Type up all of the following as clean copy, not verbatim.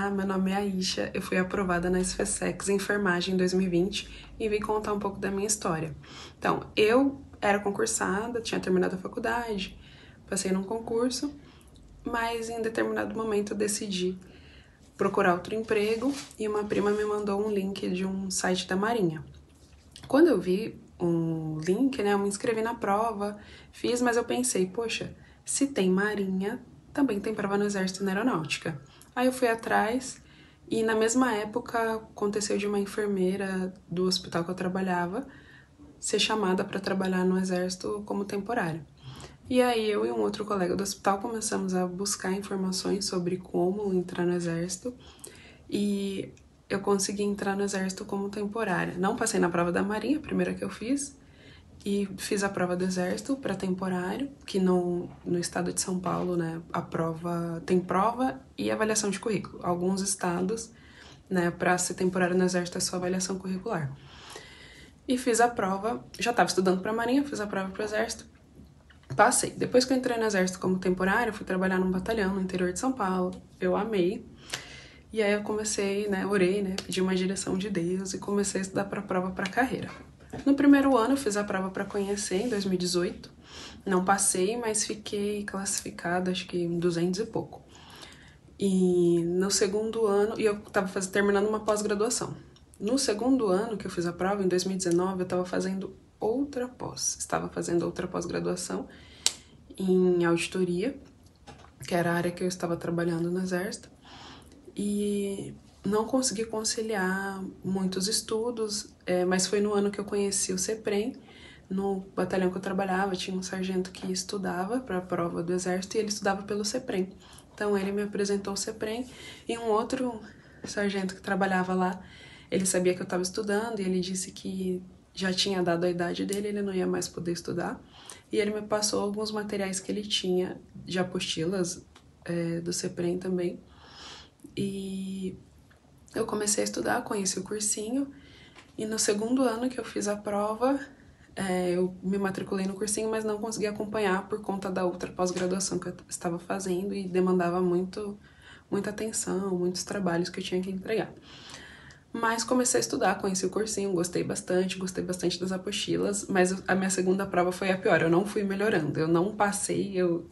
Olá, meu nome é Aisha, eu fui aprovada na SFSEX Enfermagem em 2020 e vim contar um pouco da minha história. Então, eu era concursada, tinha terminado a faculdade, passei num concurso, mas em determinado momento eu decidi procurar outro emprego e uma prima me mandou um link de um site da Marinha. Quando eu vi um link, né, eu me inscrevi na prova, fiz, mas eu pensei, poxa, se tem Marinha, também tem prova no Exército e na Aeronáutica. Aí eu fui atrás e na mesma época aconteceu de uma enfermeira do hospital que eu trabalhava ser chamada para trabalhar no Exército como temporária. E aí eu e um outro colega do hospital começamos a buscar informações sobre como entrar no Exército e eu consegui entrar no Exército como temporária. Não passei na prova da Marinha, a primeira que eu fiz, e fiz a prova do Exército para temporário, que no estado de São Paulo, né, a prova tem prova e avaliação de currículo. Alguns estados, né, para ser temporário no Exército é só avaliação curricular. E fiz a prova, já estava estudando para a Marinha, fiz a prova para o Exército, passei. Depois que eu entrei no Exército como temporário, fui trabalhar num batalhão no interior de São Paulo. Eu amei. E aí eu comecei, né, orei, né, pedi uma direção de Deus e comecei a estudar para a prova para carreira. No primeiro ano eu fiz a prova para conhecer, em 2018. Não passei, mas fiquei classificada, acho que em 200 e pouco. E no segundo ano, e eu estava terminando uma pós-graduação. No segundo ano que eu fiz a prova, em 2019, eu estava fazendo outra pós. Estava fazendo outra pós-graduação em auditoria, que era a área que eu estava trabalhando no Exército. E não consegui conciliar muitos estudos, mas foi no ano que eu conheci o CEPREM. No batalhão que eu trabalhava, tinha um sargento que estudava para a prova do Exército e ele estudava pelo CEPREM. Então ele me apresentou o CEPREM e um outro sargento que trabalhava lá, ele sabia que eu estava estudando e ele disse que já tinha dado a idade dele, ele não ia mais poder estudar. E ele me passou alguns materiais que ele tinha de apostilas do CEPREM também. E eu comecei a estudar, conheci o cursinho, e no segundo ano que eu fiz a prova, eu me matriculei no cursinho, mas não consegui acompanhar por conta da outra pós-graduação que eu estava fazendo e demandava muita atenção, muitos trabalhos que eu tinha que entregar. Mas comecei a estudar, conheci o cursinho, gostei bastante das apostilas, mas a minha segunda prova foi a pior, eu não fui melhorando, eu não passei, eu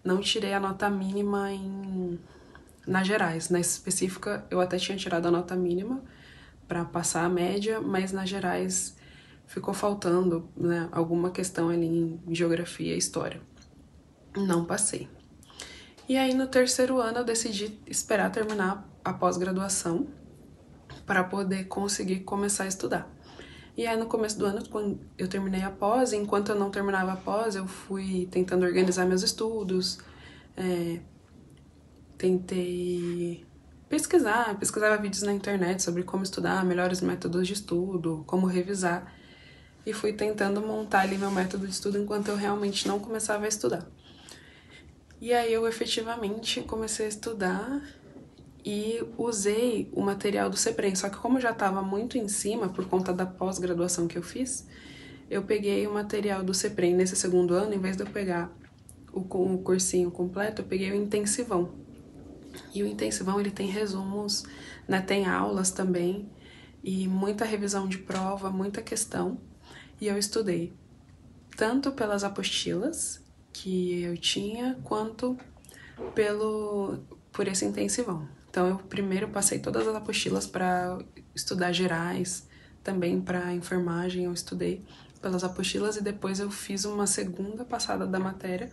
não tirei a nota mínima nas gerais. Na específica, eu até tinha tirado a nota mínima para passar a média, mas nas gerais ficou faltando, né, alguma questão ali em geografia e história. Não passei. E aí no terceiro ano eu decidi esperar terminar a pós-graduação para poder conseguir começar a estudar. E aí no começo do ano, quando eu terminei a pós, enquanto eu não terminava a pós, eu fui tentando organizar meus estudos, tentei pesquisava vídeos na internet sobre como estudar, melhores métodos de estudo, como revisar, e fui tentando montar ali meu método de estudo enquanto eu realmente não começava a estudar. E aí eu efetivamente comecei a estudar e usei o material do CEPREM, só que como eu já estava muito em cima por conta da pós-graduação que eu fiz, eu peguei o material do CEPREM nesse segundo ano, em vez de eu pegar o cursinho completo, eu peguei o intensivão. E o intensivão ele tem resumos, né, tem aulas também e muita revisão de prova, muita questão. E eu estudei tanto pelas apostilas que eu tinha, quanto por esse intensivão. Então eu primeiro passei todas as apostilas para estudar gerais, também para enfermagem eu estudei pelas apostilas e depois eu fiz uma segunda passada da matéria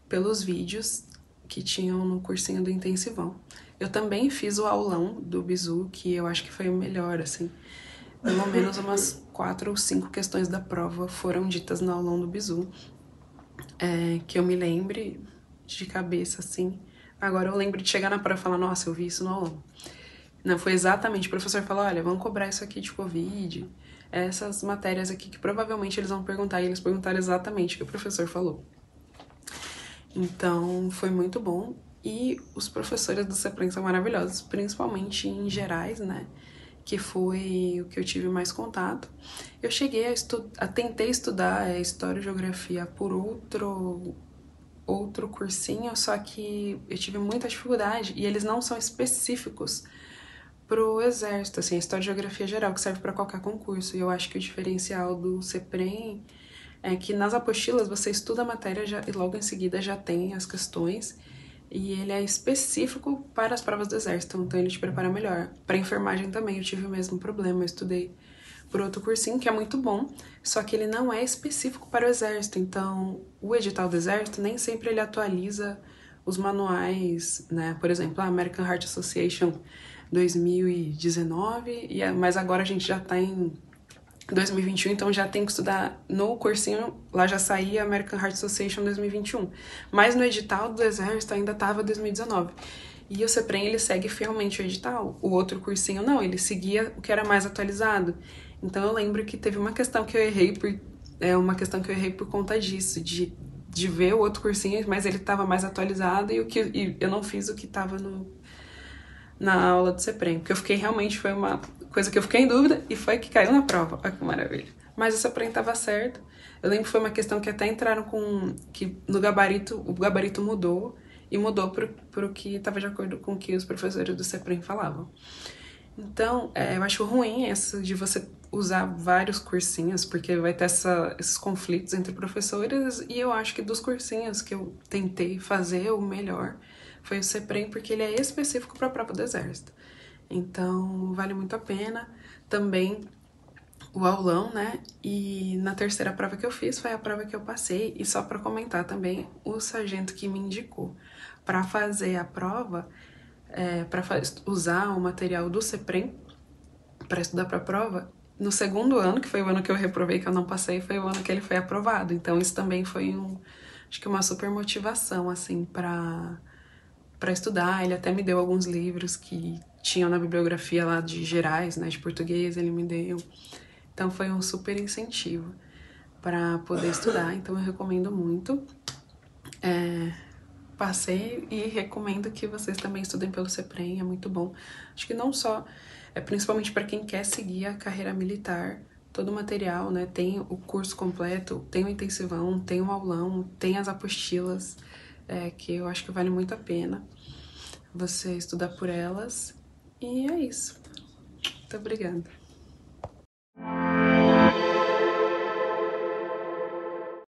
pelos vídeos que tinham no cursinho do intensivão. Eu também fiz o aulão do Bizu, que eu acho que foi o melhor, assim. Pelo menos umas 4 ou 5 questões da prova foram ditas no aulão do Bizu, que eu me lembre de cabeça, assim. Agora eu lembro de chegar na prova e falar, nossa, eu vi isso no aulão. Não, foi exatamente, o professor falou, olha, vamos cobrar isso aqui de Covid, essas matérias aqui que provavelmente eles vão perguntar, e eles perguntaram exatamente o que o professor falou. Então, foi muito bom. E os professores do CEPREM são maravilhosos, principalmente em gerais, né? Que foi o que eu tive mais contato. Eu cheguei tentei estudar História e Geografia por outro cursinho, só que eu tive muita dificuldade e eles não são específicos pro exército, assim, a História e Geografia Geral, que serve para qualquer concurso. E eu acho que o diferencial do CEPREM é que nas apostilas você estuda a matéria e logo em seguida já tem as questões, e ele é específico para as provas do exército, então ele te prepara melhor. Para enfermagem também eu tive o mesmo problema, eu estudei por outro cursinho que é muito bom, só que ele não é específico para o exército, então o edital do exército nem sempre ele atualiza os manuais, né? Por exemplo, a American Heart Association 2019, mas agora a gente já está em 2021, então já tem que estudar no cursinho, lá já saía American Heart Association 2021, mas no edital do exército ainda estava 2019. E o CEPREM, ele segue fielmente o edital. O outro cursinho, não, ele seguia o que era mais atualizado. Então eu lembro que teve uma questão que eu errei por conta disso, de ver o outro cursinho, mas ele estava mais atualizado e eu não fiz o que estava na aula do CEPREM, porque eu fiquei realmente, foi uma coisa que eu fiquei em dúvida e foi que caiu na prova. Olha que maravilha. Mas o CEPREM estava certo. Eu lembro que foi uma questão que até entraram que no gabarito, o gabarito mudou e mudou para o que estava de acordo com o que os professores do CEPREM falavam. Então, eu acho ruim essa de você usar vários cursinhos, porque vai ter esses conflitos entre professores, e eu acho que dos cursinhos que eu tentei fazer, o melhor foi o CEPREM, porque ele é específico para a prova do exército. Então, vale muito a pena. Também o aulão, né? E na terceira prova que eu fiz foi a prova que eu passei. E só para comentar também, o sargento que me indicou para fazer a prova, para usar o material do CEPREM para estudar para a prova, no segundo ano, que foi o ano que eu reprovei, que eu não passei, foi o ano que ele foi aprovado. Então isso também foi acho que uma super motivação, assim, para estudar. Ele até me deu alguns livros que tinham na bibliografia lá de gerais, né, de português, ele me deu. Então foi um super incentivo para poder estudar, então eu recomendo muito. Passei e recomendo que vocês também estudem pelo CEPREM, é muito bom. Acho que não só, principalmente para quem quer seguir a carreira militar, todo o material, né? Tem o curso completo, tem o intensivão, tem o aulão, tem as apostilas, que eu acho que vale muito a pena você estudar por elas. E é isso. Muito obrigada.